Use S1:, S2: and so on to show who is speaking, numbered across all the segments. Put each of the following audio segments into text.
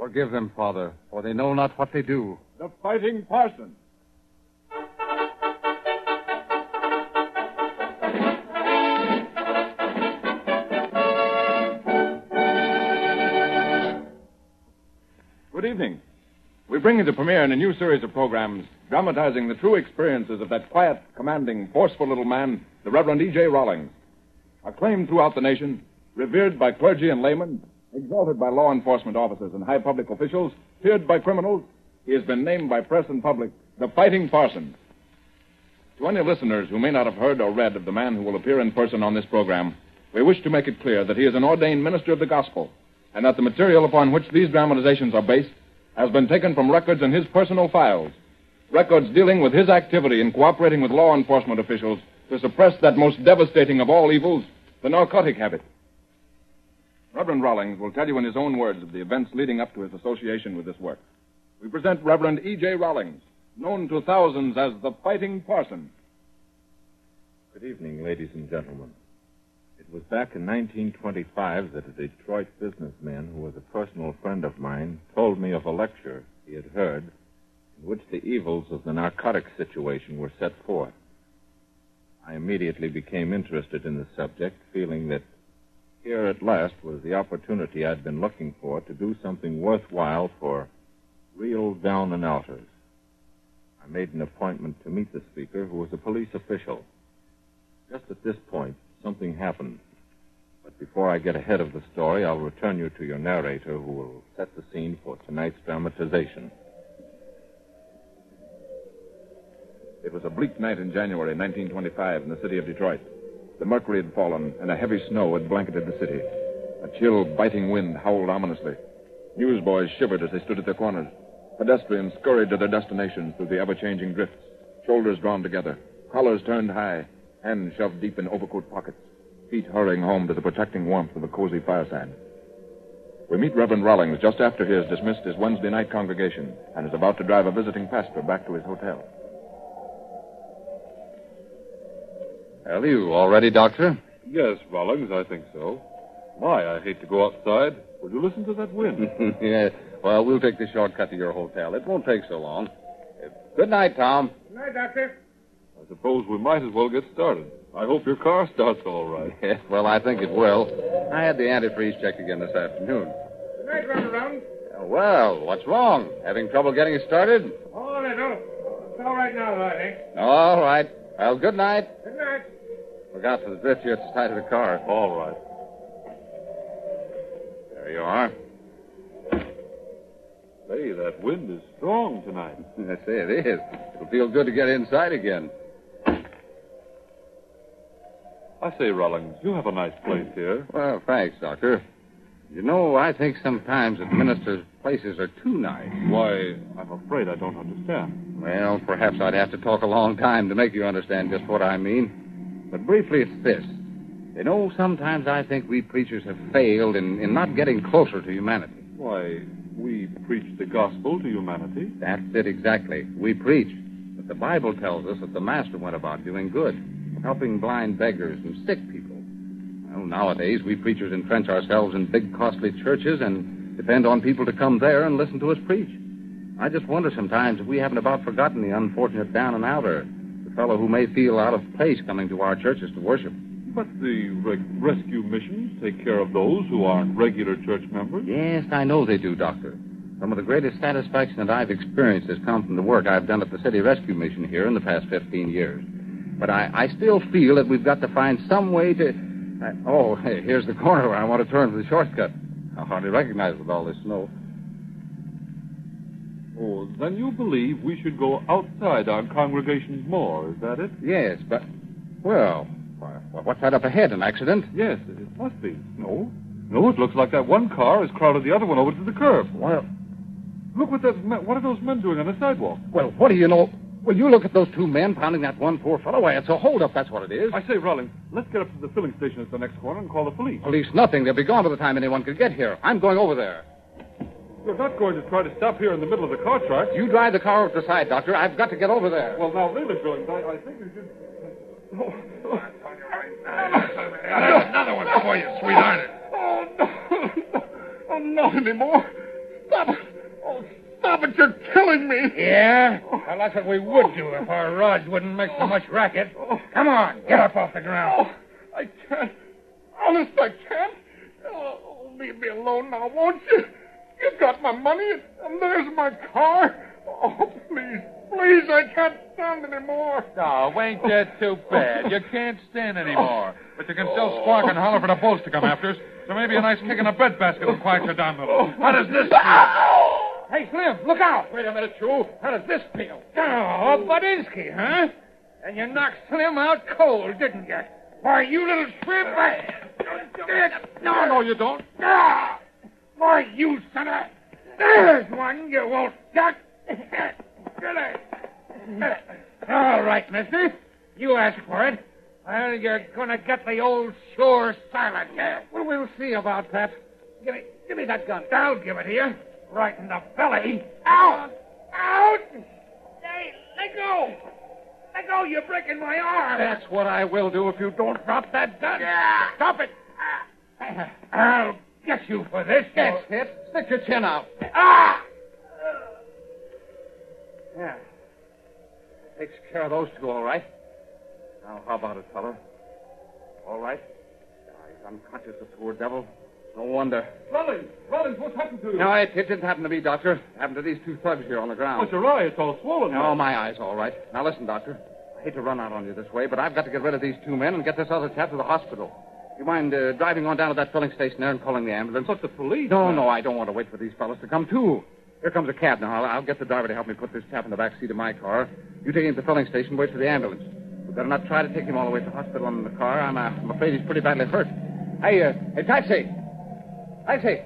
S1: Forgive them, Father, for they know not what they do.
S2: The Fighting Parson. Good evening. We bring you the premiere in a new series of programs dramatizing the true experiences of that quiet, commanding, forceful little man, the Reverend E.J. Rawlings. Acclaimed throughout the nation, revered by clergy and laymen, exalted by law enforcement officers and high public officials, feared by criminals, he has been named by press and public the Fighting Parson. To any listeners who may not have heard or read of the man who will appear in person on this program, we wish to make it clear that he is an ordained minister of the gospel, and that the material upon which these dramatizations are based has been taken from records in his personal files, records dealing with his activity in cooperating with law enforcement officials to suppress that most devastating of all evils, the narcotic habit. Reverend Rawlings will tell you in his own words of the events leading up to his association with this work. We present Reverend E.J. Rawlings, known to thousands as the Fighting Parson.
S3: Good evening, ladies and gentlemen. It was back in 1925 that a Detroit businessman who was a personal friend of mine told me of a lecture he had heard in which the evils of the narcotics situation were set forth. I immediately became interested in the subject, feeling that here at last was the opportunity I'd been looking for to do something worthwhile for real down and outers. I made an appointment to meet the speaker, who was a police official. Just at this point, something happened. But before I get ahead of the story, I'll return you to your narrator, who will set the scene for tonight's dramatization.
S2: It was a bleak night in January 1925 in the city of Detroit. The mercury had fallen, and a heavy snow had blanketed the city. A chill, biting wind howled ominously. Newsboys shivered as they stood at their corners. Pedestrians scurried to their destinations through the ever-changing drifts, shoulders drawn together, collars turned high, hands shoved deep in overcoat pockets, feet hurrying home to the protecting warmth of a cozy fireside. We meet Reverend Rawlings just after he has dismissed his Wednesday night congregation and is about to drive a visiting pastor back to his hotel.
S1: Well, you all ready, Doctor?
S4: Yes, Rawlings, I think so. My, I hate to go outside. Will you listen to that wind?
S1: Yeah. Well, we'll take the shortcut to your hotel. It won't take so long. Good night, Tom.
S5: Good night, Doctor.
S4: I suppose we might as well get started. I hope your car starts all right.
S1: Yeah, well, I think it will. I had the antifreeze checked again this afternoon.
S5: Good night, Reverend Rawlings.
S1: Well, what's wrong? Having trouble getting it started?
S5: Oh, little. It's all right now, though, I think.
S1: All right. Well, good night.
S5: Good night.
S1: Look out for the drift here at the side of the car.
S4: All right.
S1: There you are.
S4: Say, that wind is strong tonight.
S1: I say it is. It'll feel good to get inside again.
S4: I say, Rawlings, you have a nice place here.
S1: Well, thanks, Doctor. You know, I think sometimes that ministers' places are too nice.
S4: Why, I'm afraid I don't understand.
S1: Well, perhaps I'd have to talk a long time to make you understand just what I mean. But briefly, it's this. You know, sometimes I think we preachers have failed in not getting closer to humanity.
S4: Why, we preach the gospel to humanity.
S1: That's it exactly. We preach. But the Bible tells us that the Master went about doing good, helping blind beggars and sick people. Well, nowadays, we preachers entrench ourselves in big, costly churches and depend on people to come there and listen to us preach. I just wonder sometimes if we haven't about forgotten the unfortunate down and outer, the fellow who may feel out of place coming to our churches to worship.
S4: But the rescue missions take care of those who aren't regular church members.
S1: Yes, I know they do, Doctor. Some of the greatest satisfaction that I've experienced has come from the work I've done at the City Rescue Mission here in the past 15 years. But I still feel that we've got to find some way to... hey, here's the corner where I want to turn for the shortcut. I hardly recognize it with all this snow.
S4: Oh, then you believe we should go outside our congregations more, is that it?
S1: Yes, but... Well, what's that up ahead, an accident?
S4: Yes, it must be. No, it looks like that one car has crowded the other one over to the curb.
S1: Well...
S4: Look what are those men doing on the sidewalk?
S1: Well, what do you know? Well, you look at those two men pounding that one poor fellow. Why, it's a holdup, that's what it is.
S4: I say, Rawlings, let's get up to the filling station at the next corner and call the police.
S1: Police nothing. They'll be gone by the time anyone could get here. I'm going over there.
S4: You're not going to try to stop here in the middle of the car track.
S1: You drive the car over to the side, Doctor. I've got to get over there.
S4: Well, now, really, Billings, I think you should...
S2: Another one for you, sweetheart.
S4: Oh, no. Oh, not anymore.
S6: Stop it! Oh, stop it! You're killing me!
S5: Yeah? Well, that's what we would do if our rods wouldn't make so much racket. Come on, get up off the ground.
S6: Oh, I can't. Honest, I can't. Oh, leave me alone now, won't you? You got my money, and there's my car. Oh, please, please, I can't stand anymore.
S2: Oh, ain't that too bad? You can't stand anymore. But you can still squawk and holler for the bulls to come after us. So maybe a nice kick in the breadbasket will quiet you down a little. How does this feel?
S5: Hey, Slim, look out.
S2: Wait a minute, Chew. How does this feel?
S5: Oh, Budinsky, huh? And you knocked Slim out cold, didn't you? Why, you little shrimp.
S2: No, you don't.
S5: Why, you son of a... There's one you won't duck. All right, mister. You asked for it. Well, you're going to get the old sure silent. Well, we'll see about that. Give me that gun. I'll give it to you. Right in the belly. Out! Out! Hey, let go! Let go, you're breaking my arm.
S2: That's what I will do if you don't drop that gun.
S5: Yeah. Stop it. I'll get you for this.
S2: That's it. Stick your chin out.
S5: Ah! Yeah. Takes care of those two, all right. Now, how about it, fella? All right? He's unconscious, the poor devil. No wonder.
S2: Rollins, what's happened to you?
S5: No, it didn't happen to me, Doctor. It happened to these two thugs here on the ground.
S2: What's your eye? It's all swollen.
S5: No, my eye's all right. Now, listen, Doctor. I hate to run out on you this way, but I've got to get rid of these two men and get this other chap to the hospital. You mind driving on down to that filling station there and calling the ambulance?
S2: But the police...
S5: No, I don't want to wait for these fellas to come, too. Here comes a cab now. I'll get the driver to help me put this chap in the back seat of my car. You take him to the filling station, wait for the ambulance. We better not try to take him all the way to the hospital in the car. I'm afraid he's pretty badly hurt. Hey, taxi! Taxi!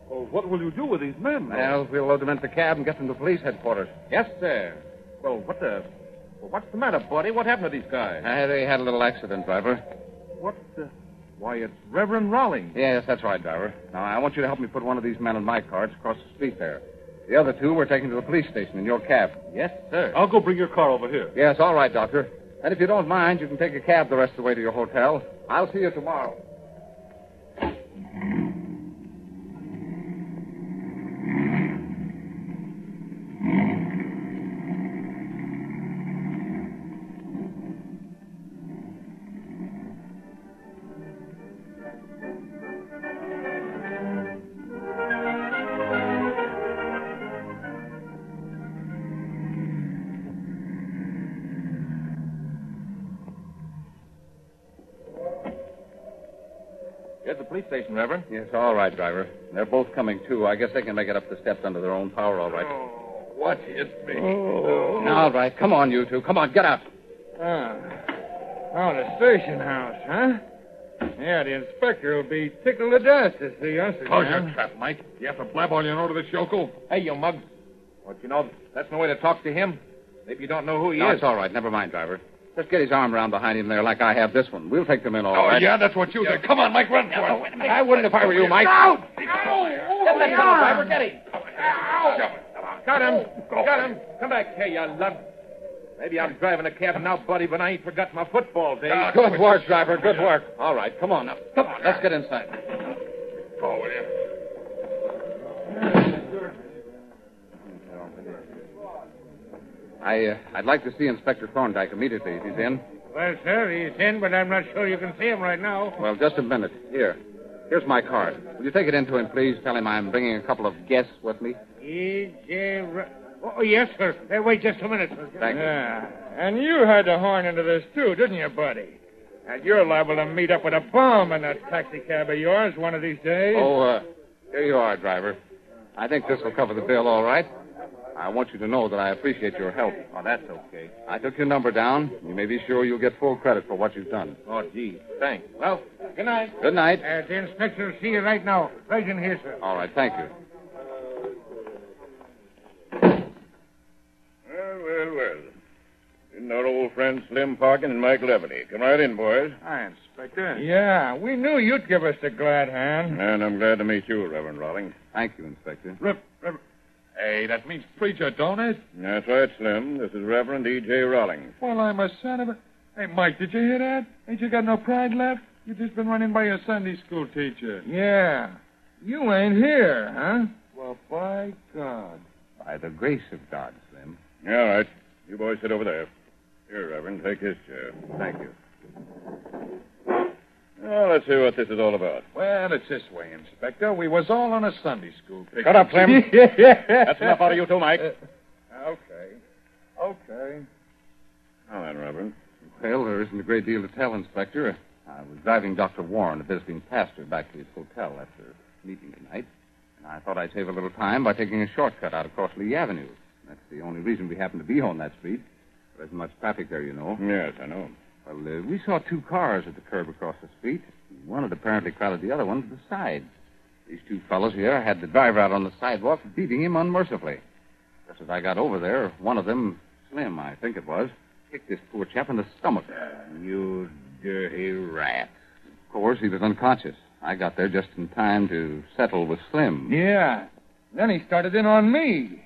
S4: Well, what will you do with these men?
S5: Well, we'll load them into the cab and get them to police headquarters.
S2: Yes, sir. Well, what's the matter, buddy? What happened to these guys?
S5: They had a little accident, driver.
S2: Why, it's Reverend Rawlings.
S5: Yes, that's right, driver. Now, I want you to help me put one of these men in my car. It's across the street there. The other two we're taking to the police station in your cab.
S2: Yes, sir.
S4: I'll go bring your car over here.
S5: Yes, all right, Doctor. And if you don't mind, you can take a cab the rest of the way to your hotel. I'll see you tomorrow.
S2: Here's the police station, Reverend.
S5: Yes, all right, driver. They're both coming, too. I guess they can make it up the steps under their own power, all right.
S6: Oh, what hit me?
S5: All right. Come on, you two. Come on, get out.
S7: Oh, the station house, huh? Yeah, the inspector will be tickled to death to see us again.
S2: Close your trap, Mike. You have to blab all you know to this yokel. Hey, you mug. Don't you know that's no way to talk to him? Maybe you don't know who he
S5: No,
S2: is.
S5: it's all right. Never mind, driver. Just get his arm around behind him there like I have this one. We'll take them in all right.
S2: Yeah, that's what you said. Come on, Mike, run for it.
S5: Wait a minute. I wouldn't if I were you, Mike.
S7: Out!
S5: Get that fellow, driver. Get him.
S2: Got him. Got him. Come back here, you lug. Maybe I'm driving a cab now, buddy, but I ain't forgot my football days.
S5: Good work, driver. Good work. All right, come on now. Come on, let's get inside.
S6: Go with him.
S5: I'd like to see Inspector Thorndyke immediately if he's in.
S7: Well, sir, he's in, but I'm not sure you can see him right now.
S5: Well, just a minute. Here's my card. Will you take it in to him, please? Tell him I'm bringing a couple of guests with me.
S7: Oh, yes, sir. Hey, wait just a minute.
S5: Thank you.
S7: Yeah. And you had to horn into this, too, didn't you, buddy? And you're liable to meet up with a bomb in that taxi cab of yours one of these days.
S5: Oh, here you are, driver. I think this will cover the bill all right. I want you to know that I appreciate your help.
S2: Oh, that's okay.
S5: I took your number down. You may be sure you'll get full credit for what you've done.
S2: Oh, gee. Thanks. Well, good night.
S5: Good night.
S7: The inspector will see you right now. Right in here, sir.
S5: All right, thank you.
S6: Well. Isn't our old friend Slim Parkin and Mike Levity? Come right in, boys.
S7: Hi, Inspector. Yeah, we knew you'd give us the glad hand.
S6: And I'm glad to meet you, Reverend Rawlings.
S5: Thank you, Inspector.
S2: Hey, that means preacher, don't it?
S6: That's right, Slim. This is Reverend E.J. Rawlings.
S2: Well, I'm a son of a... Hey, Mike, did you hear that? Ain't you got no pride left? You've just been running by your Sunday school teacher.
S7: Yeah. You ain't here, huh? Well, by God.
S1: By the grace of God, Slim.
S2: Yeah, all right. You boys sit over there. Here, Reverend, take his chair.
S1: Thank you.
S2: Well, let's hear what this is all about.
S4: Well, it's this way, Inspector. We was all on a Sunday school picnic.
S2: Shut up, Slim. That's enough out of you, too, Mike.
S4: Okay.
S2: Now then, Reverend.
S1: Well, there isn't a great deal to tell, Inspector. I was driving Dr. Warren, a visiting pastor, back to his hotel after meeting tonight. And I thought I'd save a little time by taking a shortcut out across Lee Avenue. That's the only reason we happen to be on that street. There isn't much traffic there, you know.
S2: Yes, I know.
S1: Well, we saw two cars at the curb across the street. One had apparently crowded the other one to the side. These two fellows here had the driver out on the sidewalk, beating him unmercifully. Just as I got over there, one of them, Slim, I think it was, kicked this poor chap in the stomach.
S5: You dirty rat.
S1: Of course, he was unconscious. I got there just in time to settle with Slim.
S7: Yeah. Then he started in on me.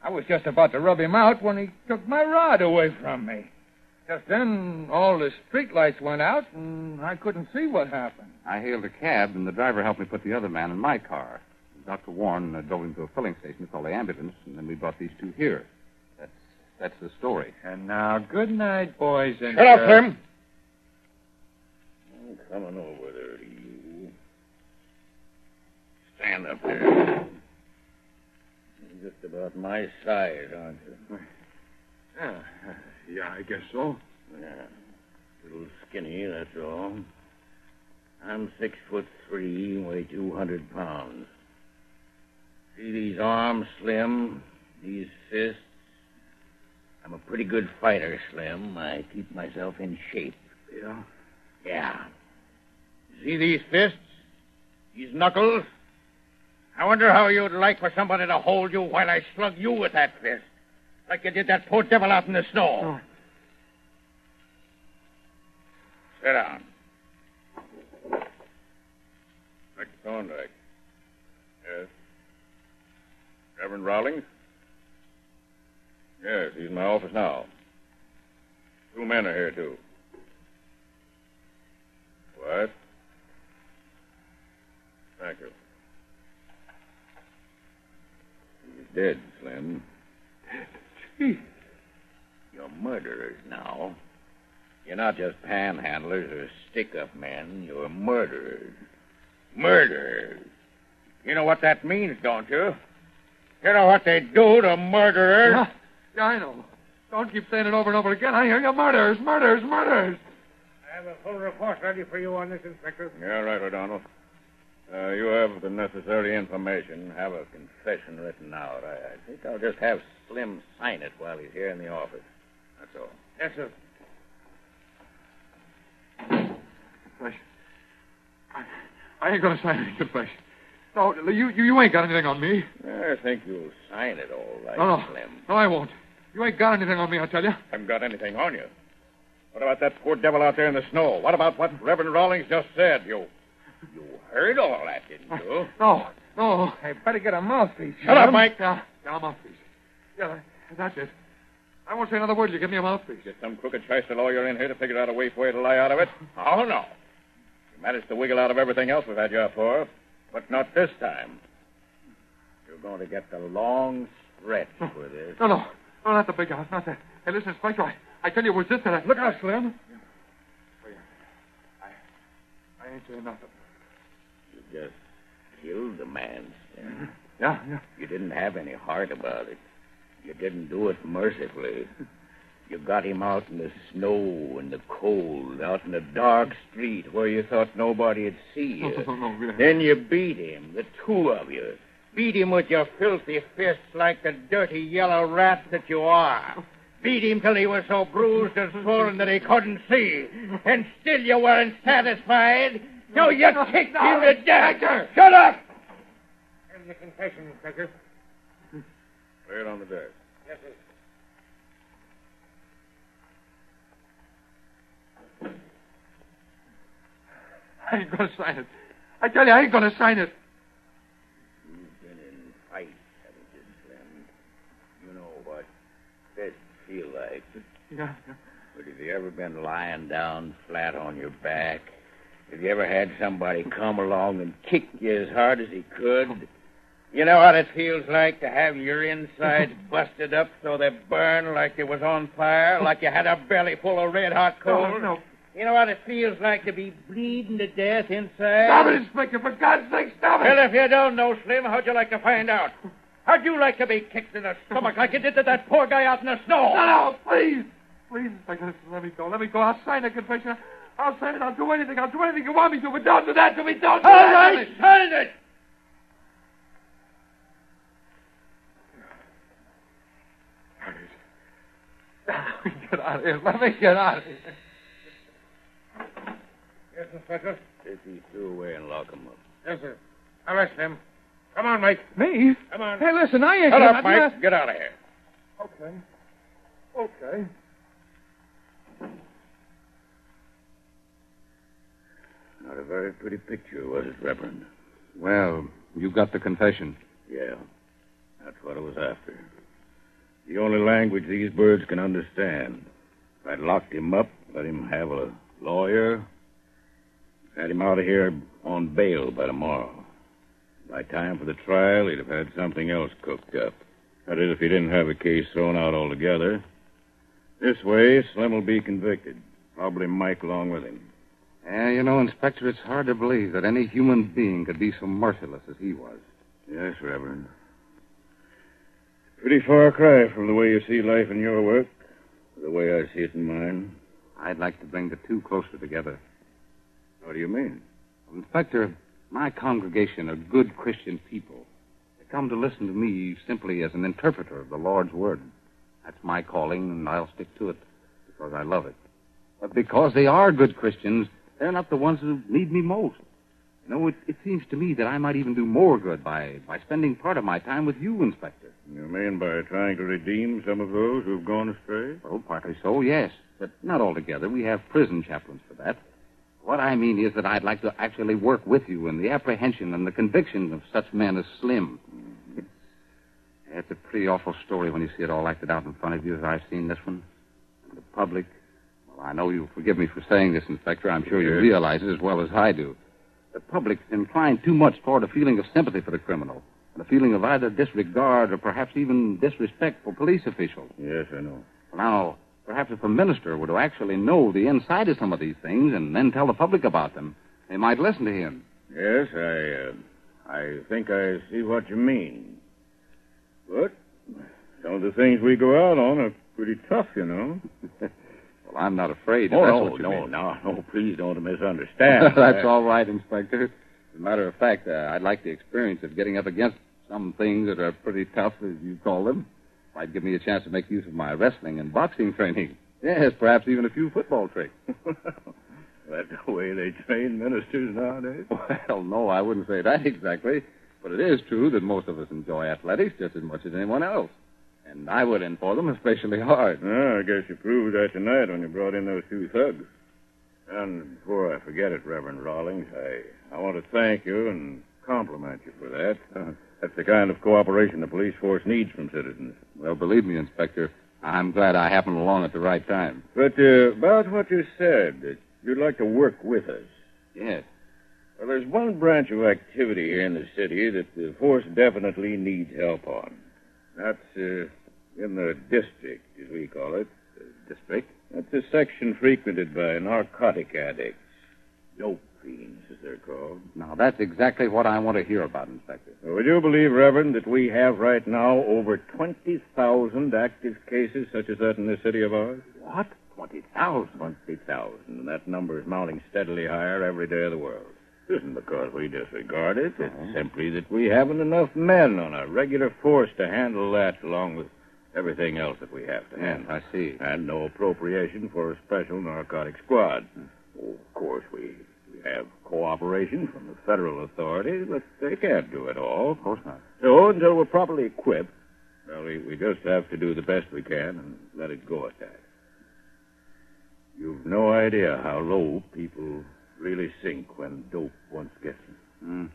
S7: I was just about to rub him out when he took my rod away from me. Just then, all the street lights went out, and I couldn't see what happened.
S1: I hailed a cab, and the driver helped me put the other man in my car. Dr. Warren drove him to a filling station to call the ambulance, and then we brought these two here. That's the story.
S7: And now, good night, boys and
S2: Shut up,
S7: girls.
S2: Slim.
S5: I'm coming over there to you. Stand up there. You're just about my size, aren't you?
S6: Yeah, I guess so.
S5: Yeah. A little skinny, that's all. I'm 6'3", weigh 200 pounds. See these arms, Slim? These fists? I'm a pretty good fighter, Slim. I keep myself in shape.
S6: Yeah?
S5: Yeah. See these fists? These knuckles? I wonder how you'd like for somebody to hold you while I slug you with that fist. Like you did that poor devil out in the snow.
S6: Oh.
S5: Sit down.
S2: Mr. Thorndyke. Yes. Reverend Rawlings? Yes, he's in my office now. Two men are here, too. What? Thank you. He's dead, Slim.
S6: Gee.
S5: You're murderers now. You're not just panhandlers or stick-up men. You're murderers. Murderers. You know what that means, don't you? You know what they do to murderers?
S6: Yeah, I know. Don't keep saying it over and over again. I hear you. Murders, murders, murders.
S7: I have a full report ready for you on this, Inspector.
S2: Yeah, right, O'Donnell. You have the necessary information.
S5: Have a confession written out. I think I'll just have Slim sign it while he's here in the office. That's all.
S7: Yes, sir.
S6: Confession. I ain't going to sign any confession. No, you ain't got anything on me.
S5: I think you'll sign it all right,
S6: No.
S5: Slim.
S6: No, I won't. You ain't got anything on me, I tell you.
S2: Haven't got anything on you. What about that poor devil out there in the snow? What about what Reverend Rawlings just said? You
S5: Heard all that, didn't you?
S6: No.
S7: Hey, better get a mouthpiece.
S2: Shut up, Mike.
S6: Yeah, a mouthpiece. Yeah, that's it. I won't say another word. You give me a mouthpiece.
S2: Get some crooked shyster lawyer in here to figure out a way for you to lie out of it?
S5: Oh, no.
S2: You managed to wiggle out of everything else we've had you up for, but not this time.
S5: You're going to get the long stretch for this.
S6: No, not the big house, not that. Hey, listen, Inspector, I tell you, it was this that I... Look out, Slim. I ain't saying nothing.
S5: You just killed the man, Slim.
S6: Yeah.
S5: You didn't have any heart about it. You didn't do it mercifully. You got him out in the snow and the cold, out in the dark street where you thought nobody'd see you.
S6: No, really.
S5: Then you beat him, the two of you. Beat him with your filthy fists like the dirty yellow rat that you are. Beat him till he was so bruised and swollen that he couldn't see. And still you weren't satisfied. So you kicked him to death. Shut up!
S7: Here's your confession, Inspector.
S2: Lay it on the desk.
S7: Yes, sir.
S6: I ain't going to sign it. I tell you, I ain't going to sign it.
S5: You've been in fights, haven't you, Slim? You know what fists feel like.
S6: Yeah.
S5: But have you ever been lying down flat on your back, Have you ever had somebody come along and kick you as hard as he could? You know what it feels like to have your insides busted up so they burn like you was on fire, like you had a belly full of red-hot coals?
S6: No.
S5: You know what it feels like to be bleeding to death inside?
S6: Stop it, Inspector. For God's sake, stop it.
S5: Well, if you don't know, Slim, how'd you like to find out? How'd you like to be kicked in the stomach like you did to that poor guy out in the snow?
S6: No, please. Please, Inspector, let me go. Let me go. I'll sign a confession. I'll sign it. I'll do anything. I'll do anything you want me to, but don't do that to me. Don't do
S5: All
S6: that to
S5: right,
S6: me.
S5: sign it.
S6: Get out of here. Let me get out of here.
S5: Yes, Inspector.
S8: Take these two away and lock them up.
S5: Yes, sir. Arrest him. Come on, Mike.
S6: Me?
S5: Come on.
S6: Hey, listen, I ain't...
S5: Shut up, Mike. Get out of here.
S6: Okay.
S8: Not a very pretty picture, was it, Reverend?
S1: Well, you got the confession.
S8: Yeah. That's what I was after. The only language these birds can understand. If I'd locked him up, let him have a lawyer, had him out of here on bail by tomorrow. By time for the trial, he'd have had something else cooked up. That is, if he didn't have a case thrown out altogether. This way, Slim will be convicted. Probably Mike along with him.
S1: Yeah, you know, Inspector, it's hard to believe that any human being could be so merciless as he was.
S8: Yes, Reverend. Pretty far cry from the way you see life in your work to the way I see it in mine.
S1: I'd like to bring the two closer together.
S8: What do you mean?
S1: Inspector, my congregation are good Christian people. They come to listen to me simply as an interpreter of the Lord's Word. That's my calling, and I'll stick to it because I love it. But because they are good Christians, they're not the ones who need me most. You know, it seems to me that I might even do more good by spending part of my time with you, Inspector.
S8: You mean by trying to redeem some of those who've gone astray?
S1: Well, partly so, yes. But not altogether. We have prison chaplains for that. What I mean is that I'd like to actually work with you in the apprehension and the conviction of such men as Slim. It's a pretty awful story when you see it all acted out in front of you as I've seen this one. And the public... Well, I know you'll forgive me for saying this, Inspector. I'm sure you realize it as well as I do. The public's inclined too much toward a feeling of sympathy for the criminal, and a feeling of either disregard or perhaps even disrespect for police officials.
S8: Yes, I know.
S1: Well, now, perhaps if a minister were to actually know the inside of some of these things and then tell the public about them, they might listen to him.
S8: Yes, I think I see what you mean. But some of the things we go out on are pretty tough, you know.
S1: Well, I'm not afraid.
S8: No, please don't misunderstand.
S1: That's all right, Inspector. As a matter of fact, I'd like the experience of getting up against some things that are pretty tough, as you call them. Might give me a chance to make use of my wrestling and boxing training. Yes, perhaps even a few football tricks.
S8: That's the way they train ministers nowadays?
S1: Well, no, I wouldn't say that exactly. But it is true that most of us enjoy athletics just as much as anyone else. And I would in for them especially hard.
S8: I guess you proved that tonight when you brought in those two thugs. And before I forget it, Reverend Rawlings, I want to thank you and compliment you for that. That's the kind of cooperation the police force needs from citizens.
S1: Well, believe me, Inspector, I'm glad I happened along at the right time.
S8: But about what you said, that you'd like to work with us.
S1: Yes.
S8: Well, there's one branch of activity here in the city that the force definitely needs help on. That's in the district, as we call it.
S1: District?
S8: That's a section frequented by narcotic addicts. Dope fiends, as they're called.
S1: Now, that's exactly what I want to hear about, Inspector.
S8: Would you believe, Reverend, that we have right now over 20,000 active cases such as that in this city of ours?
S1: What? 20,000?
S8: 20,000. And that number is mounting steadily higher every day of the world. It isn't because we disregard it. It's simply that we haven't enough men on a regular force to handle that along with everything else that we have to handle.
S1: I see.
S8: And no appropriation for a special narcotic squad. Of course, we have cooperation from the federal authorities, but they can't do it all.
S1: Of course not.
S8: So until we're properly equipped, well, we just have to do the best we can and let it go at that. You've no idea how low people really sink when dope once gets them.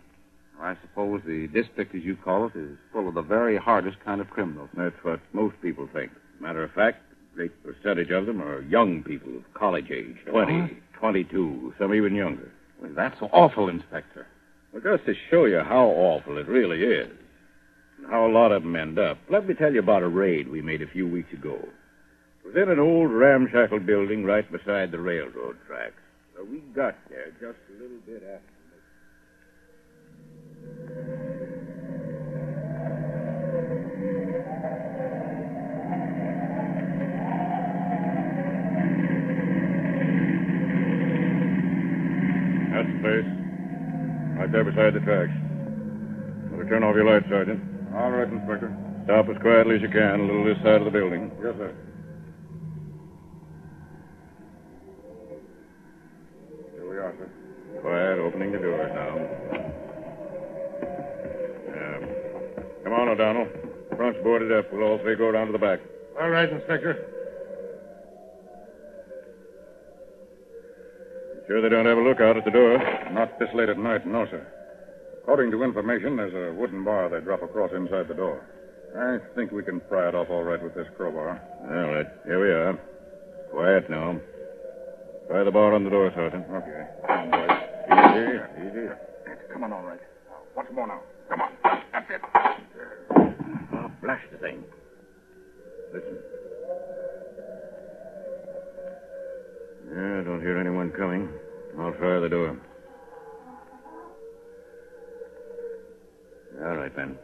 S1: I suppose the district, as you call it, is full of the very hardest kind of criminals.
S8: That's what most people think. Matter of fact, a great percentage of them are young people of college age, 20, 22, some even younger.
S1: Well, that's awful, Inspector.
S8: Well, just to show you how awful it really is, and how a lot of them end up, let me tell you about a raid we made a few weeks ago. It was in an old ramshackle building right beside the railroad tracks. So we got there just a little bit after.
S4: That's the place. Right there beside the tracks. Better turn off your light, Sergeant.
S2: All right, Inspector.
S4: Stop as quietly as you can, a little this side of the building.
S2: Yes, sir. Here we are, sir.
S4: Quiet, opening the door now. Come on, O'Donnell. Front's boarded up. We'll all three go around to the back.
S2: All right, Inspector.
S4: Sure they don't have a lookout at the door?
S2: Not this late at night, no, sir. According to information, there's a wooden bar they drop across inside the door. I think we can pry it off all right with this crowbar.
S4: All right, here we are. Quiet now. Try the bar on the door, Sergeant.
S2: Okay. All right.
S4: Easy.
S2: Come on, all right. Once more now. Come on. That's it.
S8: Oh, blast the thing.
S4: Listen. Yeah, I don't hear anyone coming. I'll try the door. All right, then.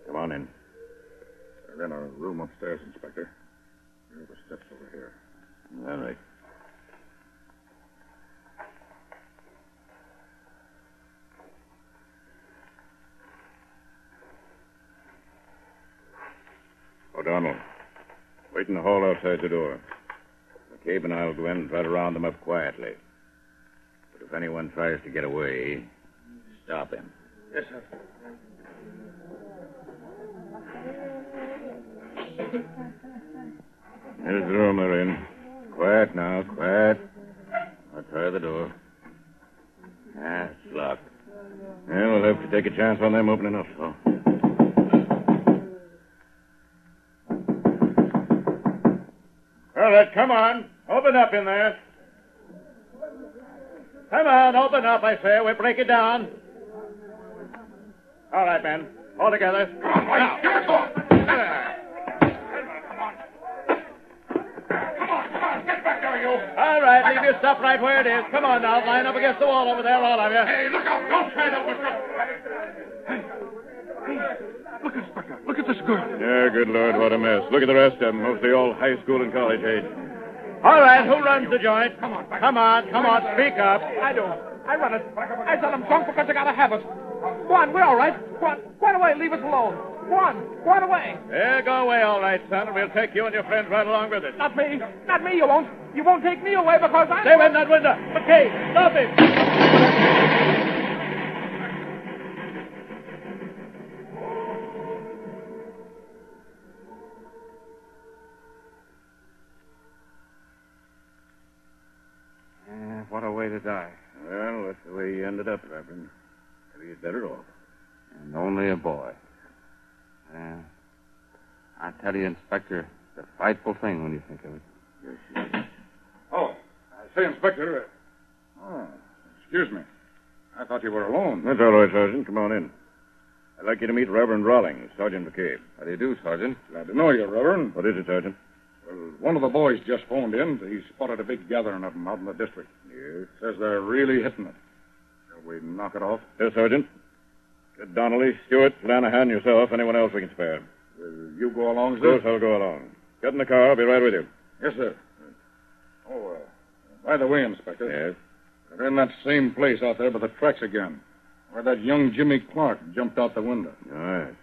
S4: Come on in.
S2: They're in a room upstairs, Inspector. Here are the steps over here.
S4: All right. O'Donnell, wait in the hall outside the door. McCabe and I'll go in and try to round them up quietly. But if anyone tries to get away, stop him.
S2: Yes, sir.
S4: There's the room they're in. Quiet now, quiet. I'll try the door. It's locked. Yeah, we'll have to take a chance on them opening up, so. All right, come on. Open up in there. Come on, open up, I say. We'll break it down. All right, men. All together.
S2: Come on, boys. Give it to 'em. Come on. Get back there, you.
S9: All right, leave your stuff right where it is. Come on now, line up against the wall over there, all of you.
S2: Hey, look out. Don't try to open up. Hey, look, Inspector. Look at this girl.
S4: Yeah, good Lord, what a mess. Look at the rest of them, mostly all high school and college age.
S9: All right, who runs the joint? Come on, speak up.
S5: I do. I run it. I tell them drunk because I gotta have it. Go on, we're all right. Go on away, leave us alone. Go on away.
S9: Yeah, go away, all right, son, and we'll take you and your friends right along with us.
S5: Not me, you won't. You won't take me away because I'm...
S9: Stay in that window. McKay, stop him.
S1: What a way to die.
S4: Well, that's the way he ended up, Reverend. Maybe he's better off.
S1: And only a boy. I tell you, Inspector, it's a frightful thing when you think of it.
S2: Oh, I say, Inspector. Excuse me. I thought you were alone.
S4: That's all right, Sergeant. Come on in. I'd like you to meet Reverend Rawlings, Sergeant McCabe.
S1: How do you do, Sergeant?
S2: Glad to know you, Reverend.
S4: What is it, Sergeant?
S2: Well, one of the boys just phoned in. He spotted a big gathering of them out in the district.
S4: Yes?
S2: Says they're really hitting it. Shall we knock it off?
S4: Yes, Sergeant. Get Donnelly, Stewart, Flanahan, yourself, anyone else we can spare.
S2: Will you go along,
S4: Of
S2: sir?
S4: course, I'll go along. Get in the car. I'll be right with you.
S2: Yes, sir. Oh, by the way, Inspector.
S4: Yes?
S2: They're in that same place out there by the tracks again, where that young Jimmy Clark jumped out the window.
S4: All right.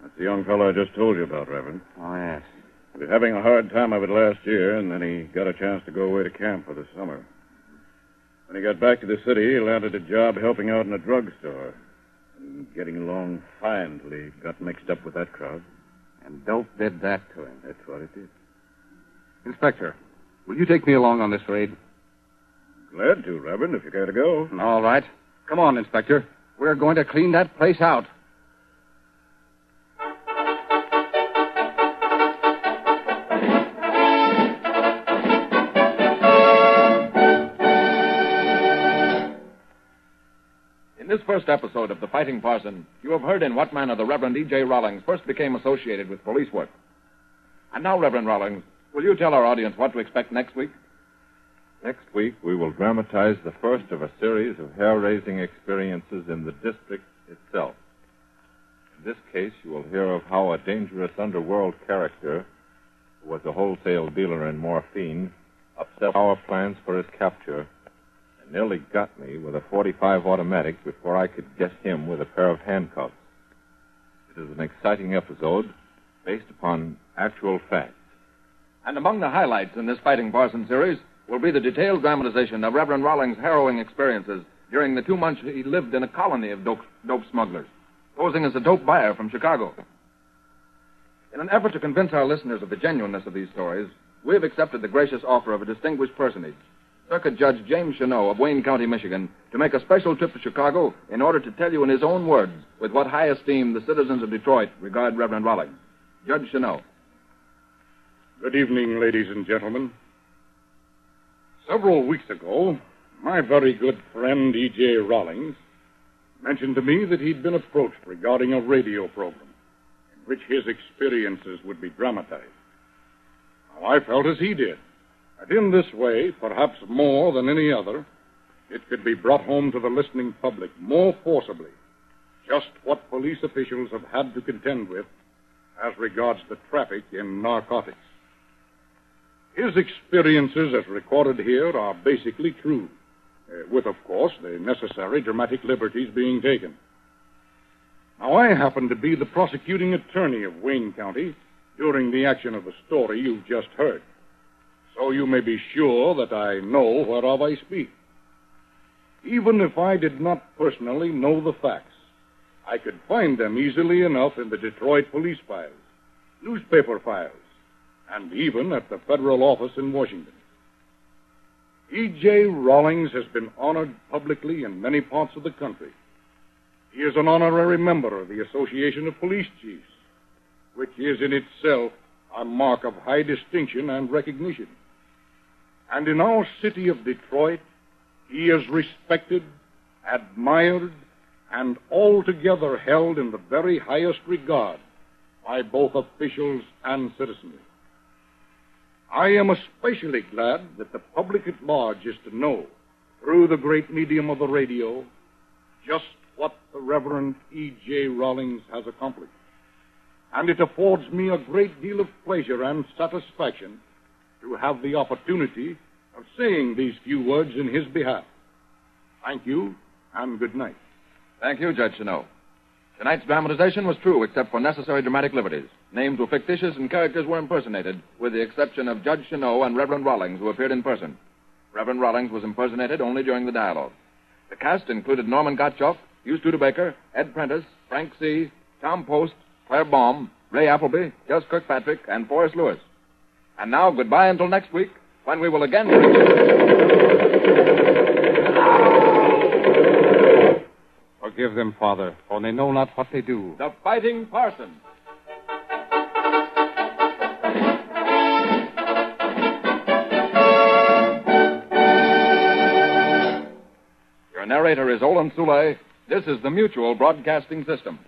S4: That's the young fellow I just told you about, Reverend.
S1: Oh, yes.
S4: He was having a hard time of it last year, and then he got a chance to go away to camp for the summer. When he got back to the city, he landed a job helping out in a drugstore. And getting along fine till he got mixed up with that crowd.
S1: And dope did that to him.
S4: That's what it did.
S1: Inspector, will you take me along on this raid?
S4: Glad to, Reverend, if you care to go.
S1: All right. Come on, Inspector. We're going to clean that place out.
S2: In this first episode of The Fighting Parson, you have heard in what manner the Reverend E.J. Rawlings first became associated with police work. And now, Reverend Rawlings, will you tell our audience what to expect next week?
S3: Next week, we will dramatize the first of a series of hair-raising experiences in the district itself. In this case, you will hear of how a dangerous underworld character, who was a wholesale dealer in morphine, upset our plans for his capture and nearly got me with a .45 automatic before I could get him with a pair of handcuffs. It is an exciting episode based upon actual facts.
S2: And among the highlights in this Fighting Parson series will be the detailed dramatization of Reverend Rawlings' harrowing experiences during the 2 months he lived in a colony of dope smugglers, posing as a dope buyer from Chicago. In an effort to convince our listeners of the genuineness of these stories, we have accepted the gracious offer of a distinguished personage, Circuit Judge James Cheneau of Wayne County, Michigan, to make a special trip to Chicago in order to tell you in his own words with what high esteem the citizens of Detroit regard Reverend Rawlings. Judge Cheneau.
S4: Good evening, ladies and gentlemen. Several weeks ago, my very good friend E.J. Rawlings mentioned to me that he'd been approached regarding a radio program in which his experiences would be dramatized. Now, I felt as he did, that in this way, perhaps more than any other, it could be brought home to the listening public more forcibly just what police officials have had to contend with as regards the traffic in narcotics. His experiences, as recorded here, are basically true, with, of course, the necessary dramatic liberties being taken. Now, I happen to be the prosecuting attorney of Wayne County during the action of the story you've just heard, so you may be sure that I know whereof I speak. Even if I did not personally know the facts, I could find them easily enough in the Detroit police files, newspaper files, and even at the federal office in Washington. E.J. Rawlings has been honored publicly in many parts of the country. He is an honorary member of the Association of Police Chiefs, which is in itself a mark of high distinction and recognition. And in our city of Detroit, he is respected, admired, and altogether held in the very highest regard by both officials and citizens. I am especially glad that the public at large is to know, through the great medium of the radio, just what the Reverend E.J. Rawlings has accomplished. And it affords me a great deal of pleasure and satisfaction to have the opportunity of saying these few words in his behalf. Thank you, and good night.
S2: Thank you, Judge Cheneau. Tonight's dramatization was true, except for necessary dramatic liberties. Names were fictitious and characters were impersonated, with the exception of Judge Cheneau and Reverend Rawlings, who appeared in person. Reverend Rawlings was impersonated only during the dialogue. The cast included Norman Gottschalk, Hugh Studebaker, Ed Prentice, Frank C., Tom Post, Claire Baum, Ray Appleby, Gus Kirkpatrick, and Forrest Lewis. And now, goodbye until next week, when we will again...
S1: Forgive them, Father, for they know not what they do.
S2: The Fighting Parson. Your narrator is Olin Soule. This is the Mutual Broadcasting System.